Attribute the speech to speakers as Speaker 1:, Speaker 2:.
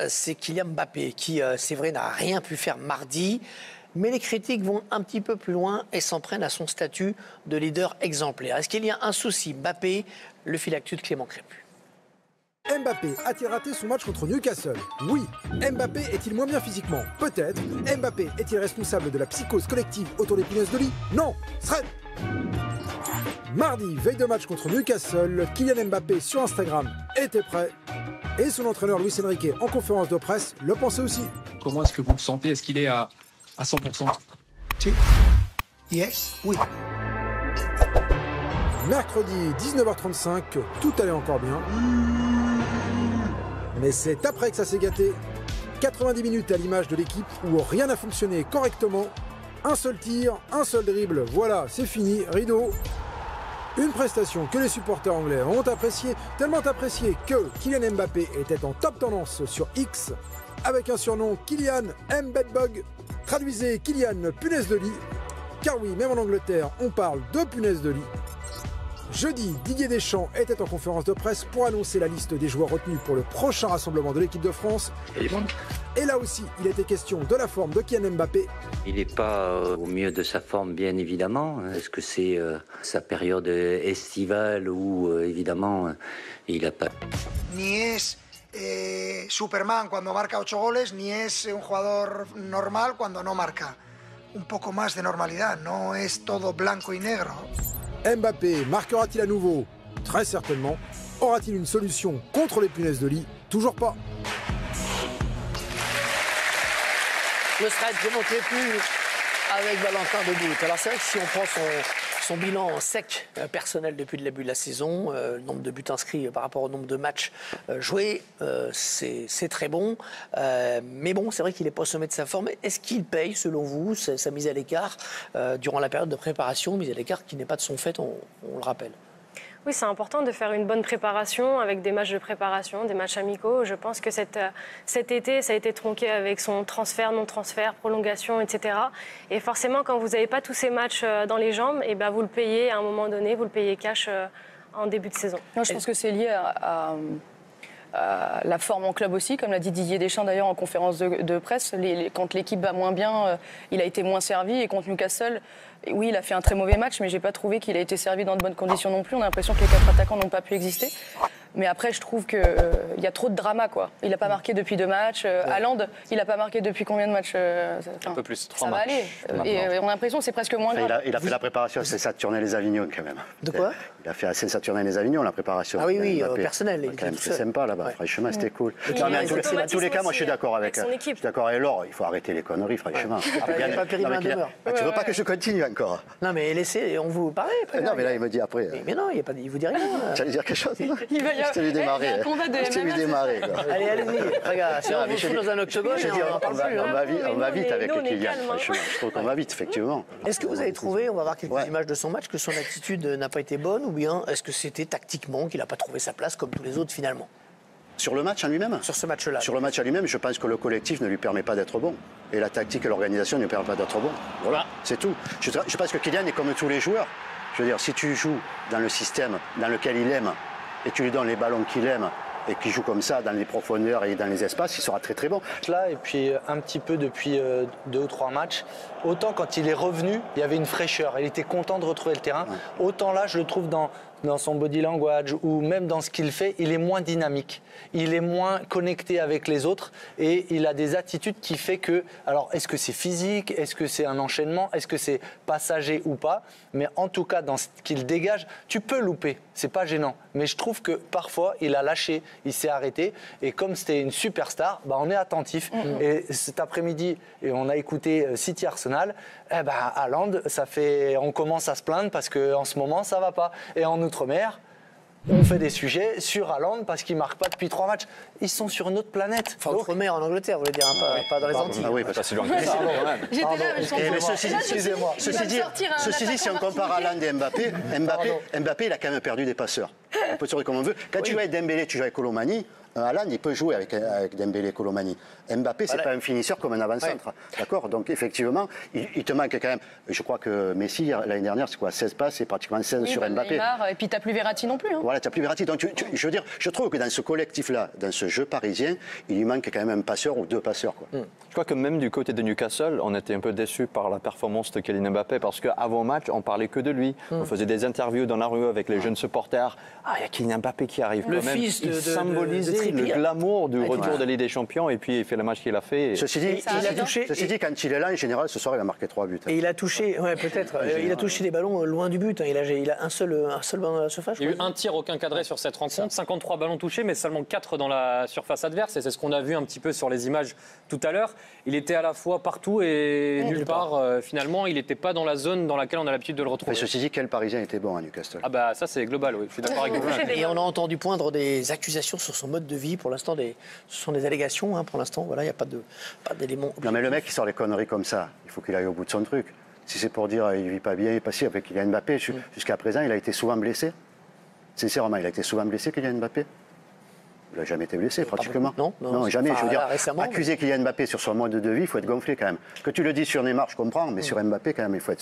Speaker 1: C'est Kylian Mbappé qui, c'est vrai, n'a rien pu faire mardi. Mais les critiques vont un petit peu plus loin et s'en prennent à son statut de leader exemplaire. Est-ce qu'il y a un souci? Mbappé, le fil actu de Clément Crépu.
Speaker 2: Mbappé a-t-il raté son match contre Newcastle? Oui. Mbappé est-il moins bien physiquement? Peut-être. Mbappé est-il responsable de la psychose collective autour des punaises de lit? Non. Thread. Mardi, veille de match contre Newcastle, Kylian Mbappé sur Instagram était prêt. Et son entraîneur Luis Enrique en conférence de presse le pensait aussi.
Speaker 3: Comment est-ce que vous le sentez? Est-ce qu'il est à 100%?
Speaker 2: Si. Yes. Oui. Mercredi 19h35, tout allait encore bien. Mais c'est après que ça s'est gâté. 90 minutes à l'image de l'équipe où rien n'a fonctionné correctement. Un seul tir, un seul dribble, voilà, c'est fini, rideau. Une prestation que les supporters anglais ont appréciée, tellement appréciée que Kylian Mbappé était en top tendance sur X avec un surnom Kylian Mbedbug. Traduisez Kylian punaise de lit. Car oui, même en Angleterre, on parle de punaise de lit. Jeudi, Didier Deschamps était en conférence de presse pour annoncer la liste des joueurs retenus pour le prochain rassemblement de l'équipe de France. Et là aussi, il était question de la forme de Kylian Mbappé.
Speaker 4: Il n'est pas au mieux de sa forme, bien évidemment. Est-ce que c'est sa période estivale où, évidemment, il n'a pas...
Speaker 5: Ni es Superman cuando marca 8 goles, ni es un jugador normal cuando no marca. Un poco más de normalidad, no es todo blanco y negro.
Speaker 2: Mbappé marquera-t-il à nouveau? Très certainement. Aura-t-il une solution contre les punaises de lit? Toujours pas.
Speaker 1: Le thread Clément Crépu avec Valentin Debutte. Alors c'est vrai que si on prend son bilan sec personnel depuis le début de la saison, le nombre de buts inscrits par rapport au nombre de matchs joués, c'est très bon. Mais bon, c'est vrai qu'il n'est pas au sommet de sa forme. Est-ce qu'il paye, selon vous, sa mise à l'écart durant la période de préparation, mise à l'écart qui n'est pas de son fait, on le rappelle?
Speaker 6: Oui, c'est important de faire une bonne préparation avec des matchs de préparation, des matchs amicaux. Je pense que cet été, ça a été tronqué avec son transfert, non-transfert, prolongation, etc. Et forcément, quand vous n'avez pas tous ces matchs dans les jambes, et ben vous le payez à un moment donné, vous le payez cash en début de saison.
Speaker 7: Non, je pense que c'est lié à la forme en club aussi, comme l'a dit Didier Deschamps d'ailleurs en conférence de presse. Quand l'équipe va moins bien, il a été moins servi. Et contre Newcastle, oui, il a fait un très mauvais match, mais je n'ai pas trouvé qu'il a été servi dans de bonnes conditions non plus. On a l'impression que les 4 attaquants n'ont pas pu exister. Mais après, je trouve qu'il y a trop de drama, quoi. Il n'a pas marqué depuis 2 matchs. Haaland, il n'a pas marqué depuis combien de matchs?
Speaker 3: Un peu plus, 3
Speaker 7: ça
Speaker 3: matchs.
Speaker 7: Va aller. Et on a l'impression que c'est presque moins grave.
Speaker 8: Il a fait la préparation, c'est Saturnin-les-Avignon quand même.
Speaker 1: De quoi?
Speaker 8: Il a fait assez Saturnin-les-Avignon, la préparation.
Speaker 1: Ah oui, oui, personnel.
Speaker 8: C'est sympa là-bas, franchement, c'était cool.
Speaker 6: Non,
Speaker 8: mais en tous les cas, moi je suis d'accord avec
Speaker 6: son équipe.
Speaker 8: Je suis d'accord avec Laure, il faut arrêter les conneries, franchement.
Speaker 1: Il n'y a pas péril main demeure.
Speaker 8: Tu veux pas que je continue encore?
Speaker 1: Non, mais laissez, on vous parle après.
Speaker 8: Non, mais là, il me dit après.
Speaker 1: Mais non, il vous dit rien.
Speaker 8: Tu allais dire quelque chose?
Speaker 7: Il va y avoir...
Speaker 8: Je t'ai vu démarrer. Je t'ai vu démarrer.
Speaker 1: Allez, allez-y. Regarde, si on vous fout dans un octogone,
Speaker 8: on va vite avec Kylian, franchement. Je trouve qu'on va vite, effectivement.
Speaker 1: Est-ce que vous avez trouvé, on va voir quelques images de son match, que son attitude n'a pas été bonne, ou bien est-ce que c'était tactiquement qu'il n'a pas trouvé sa place comme tous les autres finalement?
Speaker 8: Sur le match en lui-même?
Speaker 1: Sur ce match-là.
Speaker 8: Sur le match en lui-même, je pense que le collectif ne lui permet pas d'être bon. Et la tactique et l'organisation ne lui permettent pas d'être bon. Voilà, c'est tout. Je pense que Kylian est comme tous les joueurs. Je veux dire, si tu joues dans le système dans lequel il aime, et tu lui donnes les ballons qu'il aime, et qui joue comme ça dans les profondeurs et dans les espaces, il sera très très bon.
Speaker 9: Là, et puis un petit peu depuis 2 ou 3 matchs, autant quand il est revenu, il y avait une fraîcheur, il était content de retrouver le terrain, autant là je le trouve dans son body language ou même dans ce qu'il fait, il est moins dynamique, il est moins connecté avec les autres et il a des attitudes qui fait que, alors est-ce que c'est physique, est-ce que c'est un enchaînement, est-ce que c'est passager ou pas, mais en tout cas dans ce qu'il dégage, tu peux louper, c'est pas gênant, mais je trouve que parfois il a lâché, il s'est arrêté et comme c'était une superstar, bah, on est attentif et cet après-midi, et on a écouté City Arsenal, eh ben, Haaland, on commence à se plaindre parce qu'en ce moment ça va pas et en Outre-mer, on fait des sujets sur Haaland parce qu'il ne marque pas depuis 3 matchs. Ils sont sur une autre planète.
Speaker 1: Enfin, Outre-mer en Angleterre, vous voulez dire, pas dans les Antilles.
Speaker 8: Ah oui, parce que c'est loin.
Speaker 7: J'étais là, mais
Speaker 8: Ceci dit, si on compare Haaland et Mbappé, il a quand même perdu des passeurs. On peut se dire comme on veut. Quand tu joues avec Dembélé, tu joues avec Colomani, Haaland, il peut jouer avec Dembélé et Colomani. Mbappé, c'est pas un finisseur comme un avant-centre. Ouais. D'accord. Donc, effectivement, il te manque quand même. Je crois que Messi, l'année dernière, c'est quoi 16 passes et pratiquement 16 sur Mbappé.
Speaker 7: Neymar, et puis, tu n'as plus Verratti non plus. Hein.
Speaker 8: Voilà, tu n'as plus Verratti. Donc, je veux dire, je trouve que dans ce collectif-là, dans ce jeu parisien, il lui manque quand même un passeur ou deux passeurs. Quoi.
Speaker 10: Je crois que même du côté de Newcastle, on était un peu déçus par la performance de Kylian Mbappé parce qu'avant match, on parlait que de lui. On faisait des interviews dans la rue avec les jeunes supporters. Ah, il y a Kylian Mbappé qui arrive
Speaker 1: le
Speaker 10: quand même.
Speaker 1: Fils
Speaker 10: il symbolisait le glamour du retour de Ligue des Champions et puis il fait le match qu'il a fait.
Speaker 8: Ceci dit, quand il est là, en général, ce soir, il a marqué 3 buts.
Speaker 1: Et il a touché, peut-être, il a touché des ballons loin du but. Hein. Il a un seul ballon dans la surface.
Speaker 11: Il y a eu un tir, aucun cadré sur cette rencontre, 53 ballons touchés, mais seulement 4 dans la surface adverse. Et c'est ce qu'on a vu un petit peu sur les images tout à l'heure. Il était à la fois partout et nulle part. Finalement, il n'était pas dans la zone dans laquelle on a l'habitude de le retrouver.
Speaker 8: Mais ceci dit, quel Parisien était bon à Newcastle?
Speaker 11: Ah bah ça c'est global, oui. Je suis d'accord avec vous.
Speaker 1: Et on a entendu poindre des accusations sur son mode de vie. Pour l'instant, ce sont des allégations. Hein, pour l'instant, voilà, il n'y a pas d'éléments.
Speaker 8: Non mais le mec qui sort des conneries comme ça, il faut qu'il aille au bout de son truc. Si c'est pour dire il vit pas bien, il est pas si avec Kylian Mbappé, jusqu'à présent, il a été souvent blessé. Sincèrement, il a été souvent blessé, Kylian Mbappé. Il n'a jamais été blessé, pratiquement. Non, jamais. Je veux dire, accuser Kylian Mbappé sur son mode de vie, il faut être gonflé quand même. Que tu le dis sur Neymar, je comprends, mais sur Mbappé, quand même, il faut être